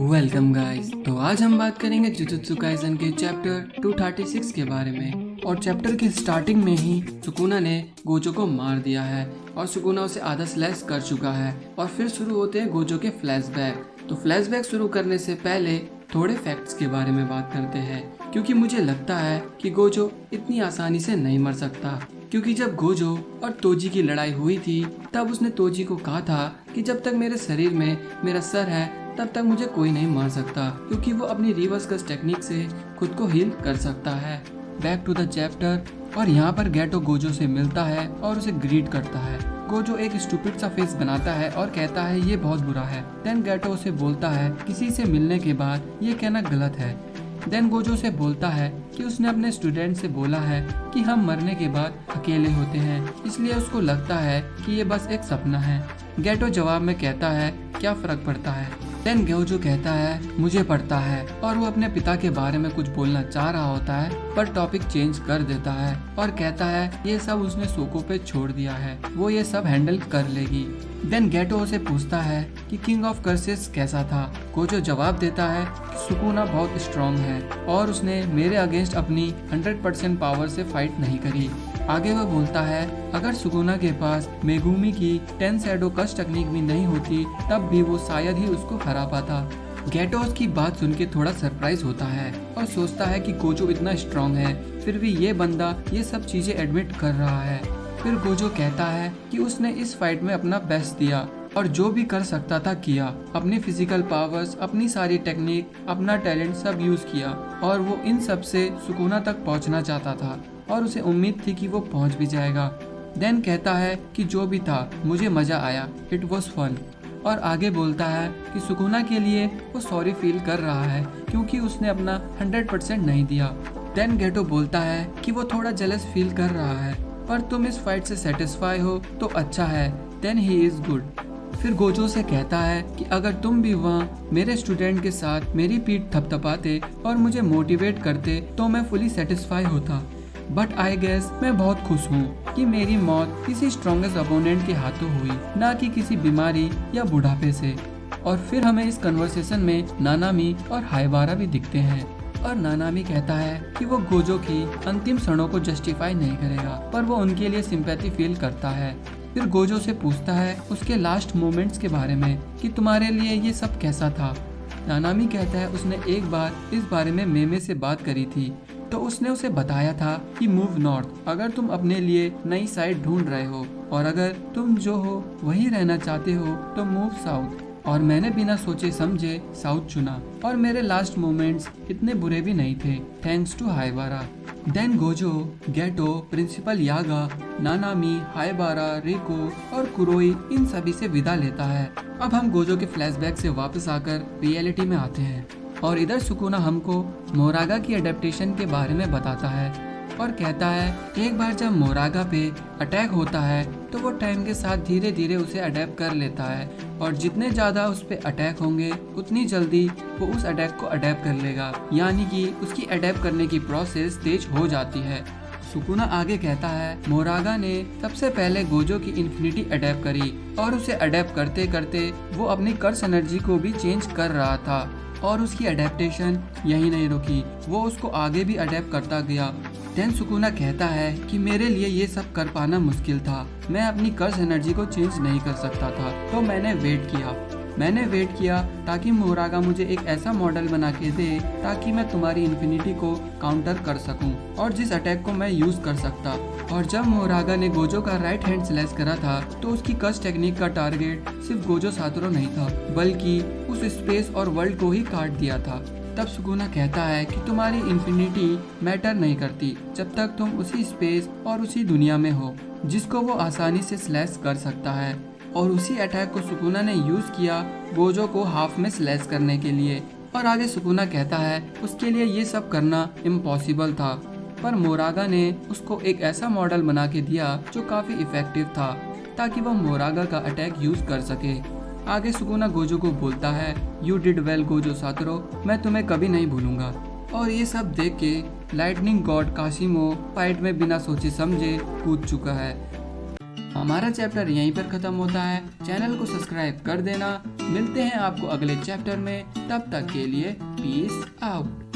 Welcome guys. तो आज हम बात करेंगे जुजुत्सु काइसन के चैप्टर 236 के बारे में। और चैप्टर के स्टार्टिंग में ही सुकुना ने गोजो को मार दिया है और सुकुना उसे आधा स्लैश कर चुका है। और फिर शुरू होते हैं गोजो के फ्लैशबैक। तो फ्लैशबैक शुरू करने से पहले थोड़े फैक्ट्स के बारे में बात करते हैं, क्योंकि मुझे लगता है कि गोजो इतनी आसानी से नहीं मर सकता। क्योंकि जब गोजो और तोजी की लड़ाई हुई थी तब उसने तोजी को कहा था कि जब तक मेरे शरीर में मेरा सर है तब तक मुझे कोई नहीं मार सकता, क्योंकि वो अपनी रिवर्स कस टेक्निक से खुद को हील कर सकता है। Back to the chapter. और यहाँ पर गेटो गोजो से मिलता है और उसे ग्रीट करता है। गोजो एक स्टूपिड सा फेस बनाता है और कहता है ये बहुत बुरा है। देन गेटो उसे बोलता है किसी से मिलने के बाद ये कहना गलत है। देन गोजो से बोलता है कि उसने अपने स्टूडेंट से बोला है कि हम मरने के बाद अकेले होते हैं, इसलिए उसको लगता है कि ये बस एक सपना है। गेटो जवाब में कहता है क्या फर्क पड़ता है। देन गोजो कहता है मुझे पड़ता है, और वो अपने पिता के बारे में कुछ बोलना चाह रहा होता है पर टॉपिक चेंज कर देता है और कहता है ये सब उसने सोको पे छोड़ दिया है, वो ये सब हैंडल कर लेगी। देन गेटो उसे पूछता है कि किंग ऑफ कर्सेस कैसा था। गोजो जवाब देता है कि सुकुना बहुत स्ट्रॉन्ग है और उसने मेरे अगेंस्ट अपनी 100% पावर से फाइट नहीं करी। आगे वो बोलता है अगर सुकुना के पास मेगुमी की 10 शैडो कस टेक्निक भी नहीं होती तब भी वो शायद ही उसको हरा पाता। गेटो उसकी बात सुन के थोड़ा सरप्राइज होता है और सोचता है कि गोजो इतना स्ट्रॉन्ग है फिर भी ये बंदा ये सब चीजें एडमिट कर रहा है। फिर गोजो कहता है कि उसने इस फाइट में अपना बेस्ट दिया और जो भी कर सकता था किया, अपनी फिजिकल पावर्स, अपनी सारी टेक्निक, अपना टैलेंट सब यूज किया और वो इन सब से सुकुना तक पहुंचना चाहता था और उसे उम्मीद थी कि वो पहुंच भी जाएगा। देन कहता है कि जो भी था मुझे मजा आया, इट वॉज फन। और आगे बोलता है कि सुकुना के लिए वो सॉरी फील कर रहा है क्योंकि उसने अपना 100% नहीं दिया। देन गेटो बोलता है कि वो थोड़ा जेलस फील कर रहा है पर तुम इस फाइट से सेटिस्फाई हो तो अच्छा है। Then he is good. फिर गोजो से कहता है कि अगर तुम भी वहाँ मेरे स्टूडेंट के साथ मेरी पीठ थपथपाते और मुझे मोटिवेट करते तो मैं फुली सेटिस्फाई होता। बट आई गेस मैं बहुत खुश हूँ कि मेरी मौत किसी स्ट्रॉन्गेस्ट अपोनेंट के हाथों हुई, ना कि किसी बीमारी या बुढ़ापे से। और फिर हमें इस कन्वर्सेशन में नानामी और हाइबारा भी दिखते हैं और नानामी कहता है कि वो गोजो की अंतिम क्षणों को जस्टिफाई नहीं करेगा पर वो उनके लिए सिंपैथी फील करता है। फिर गोजो से पूछता है उसके लास्ट मोमेंट्स के बारे में कि तुम्हारे लिए ये सब कैसा था। नानामी कहता है उसने एक बार इस बारे में मेमे से बात करी थी तो उसने उसे बताया था कि मूव नॉर्थ अगर तुम अपने लिए नई साइड ढूंढ रहे हो, और अगर तुम जो हो वही रहना चाहते हो तो मूव साउथ। और मैंने बिना सोचे समझे साउथ चुना और मेरे लास्ट मोमेंट्स इतने बुरे भी नहीं थे, thanks to Haibara. Then Gojo, Geto, principal Yaga, Nanami, Haibara, रिको और कुरोई इन सभी से विदा लेता है। अब हम गोजो के फ्लैशबैक से वापस आकर रियलिटी में आते हैं और इधर सुकुना हमको मोरागा की एडेप्टेशन के बारे में बताता है और कहता है एक बार जब मोरागा पे अटैक होता है तो वो टाइम के साथ धीरे धीरे उसे अडेप्ट कर लेता है और जितने ज्यादा उस पे अटैक होंगे उतनी जल्दी वो उस अटैक को अडेप्ट कर लेगा, यानी कि उसकी अडेप्ट करने की प्रोसेस तेज हो जाती है। सुकुना आगे कहता है मोरागा ने सबसे पहले गोजो की इन्फिनिटी अडेप्ट करी और उसे अडेप्ट करते करते वो अपनी कर्स एनर्जी को भी चेंज कर रहा था और उसकी अडेप्टेशन यही नहीं रुकी, वो उसको आगे भी अडेप्ट करता गया। देन सुकुना कहता है कि मेरे लिए ये सब कर पाना मुश्किल था, मैं अपनी कर्स एनर्जी को चेंज नहीं कर सकता था तो मैंने वेट किया ताकि मोरागा मुझे एक ऐसा मॉडल बना के दे ताकि मैं तुम्हारी इन्फिनिटी को काउंटर कर सकूं और जिस अटैक को मैं यूज कर सकता। और जब मोरागा ने गोजो का राइट हैंड स्लैश करा था तो उसकी कस टेक्निक का टारगेट सिर्फ गोजो सातोरू नहीं था बल्कि उस स्पेस और वर्ल्ड को ही काट दिया था। तब सुकुना कहता है कि तुम्हारी इन्फिनिटी मैटर नहीं करती जब तक तुम उसी स्पेस और उसी दुनिया में हो जिसको वो आसानी से स्लैश कर सकता है। और उसी अटैक को सुकुना ने यूज किया गोजो को हाफ में स्लैश करने के लिए। और आगे सुकुना कहता है उसके लिए ये सब करना इम्पॉसिबल था पर मोरागा ने उसको एक ऐसा मॉडल बना के दिया जो काफी इफेक्टिव था ताकि वो मोरागा का अटैक यूज कर सके। आगे सुकुना गोजो को बोलता है you did well Gojo Satoru, मैं तुम्हें कभी नहीं भूलूंगा। और ये सब देख के लाइटनिंग गॉड काशिमो फाइट में बिना सोचे समझे कूद चुका है। हमारा चैप्टर यहीं पर खत्म होता है। चैनल को सब्सक्राइब कर देना। मिलते हैं आपको अगले चैप्टर में, तब तक के लिए पीस आउट।